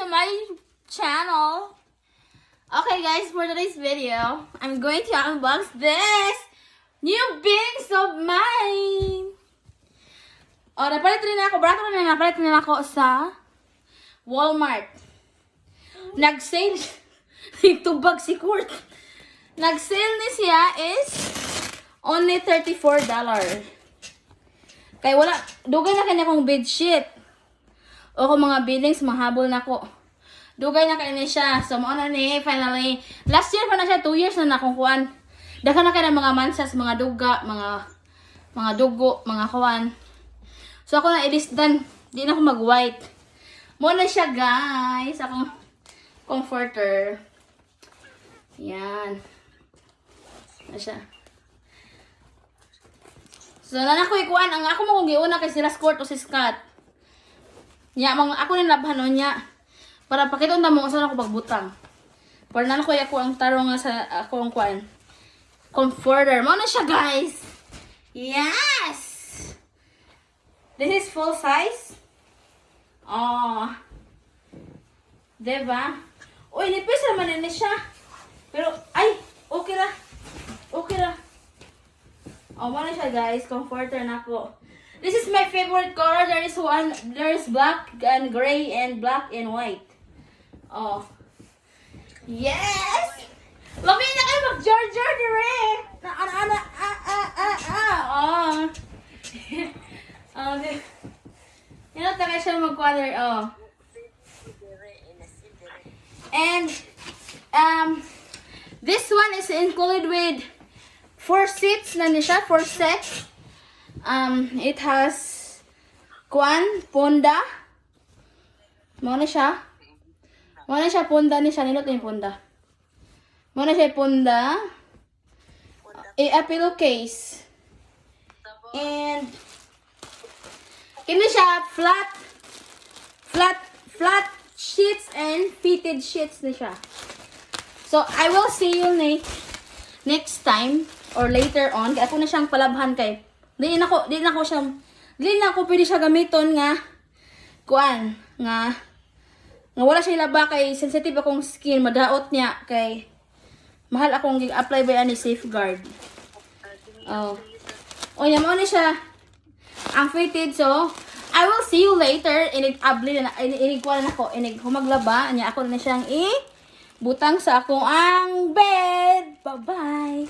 to my channel. Okay guys, for today's video, I'm going to unbox this new bins of mine. Oh, napalit rin ako. Barato na napalit rin ako sa Walmart. Nag-sale. Tubag si Kurt. Nag-sale ni siya is only $34. Kaya wala, dugay na kanya kong bedsheet. O kung mga billings, mahabol na ko. Dugay na kanya siya. So, mo na ni, finally. Last year pa na siya, 2 years na nakukuhan. Daka na kaya ng mga mansas, mga duga, mga dugo, mga kuwan. So, ako na i-list done. Di na ako mag-white. Mo na siya, guys. Akong comforter. Yan. Na siya. So, nanak ko ikuan. Ang ako mo kung giuna kay sila Scott o si Scott. Nya, ako rin labhan niya. Para pakita na mo saan ako pagbutang. Para nanak ko ako ang tarong nga sa akong kuan. Comforter. Mo na siya, guys. Yes! This is full size. Oh. Diba? Uy, nipis naman na siya. Pero, ay, okay ra. Okay ra. Oh, mo na siya, guys. Comforter na ko. This is my favorite color. There is black and gray and black and white. Oh. Yes! Lami na kayo mag-jar-jar dire. Oh. Okay. Taga siya mag-color. Oh. And, this one is included with 4 seats na niya, 4 sets. It has ponda. Mo na siya. Mo na siya ponda ni siya, nilot yung ponda. Mo na siya ponda. A pillowcase. And kini siya flat sheets and fitted sheets na siya. So I will see you next time or later on. Kaya ako na siyang palabhan kay. Di na ako pwede siya gamiton nga wala siya ilaba kay sensitive akong skin, madaot niya kay mahal akong gi-apply by ani safeguard. Oh. O yan mo na siya ang fitted. So I will see you later. Inigkuan na ako. Humaglaba niya ako na siyang butang sa akong ang bed. Bye-bye.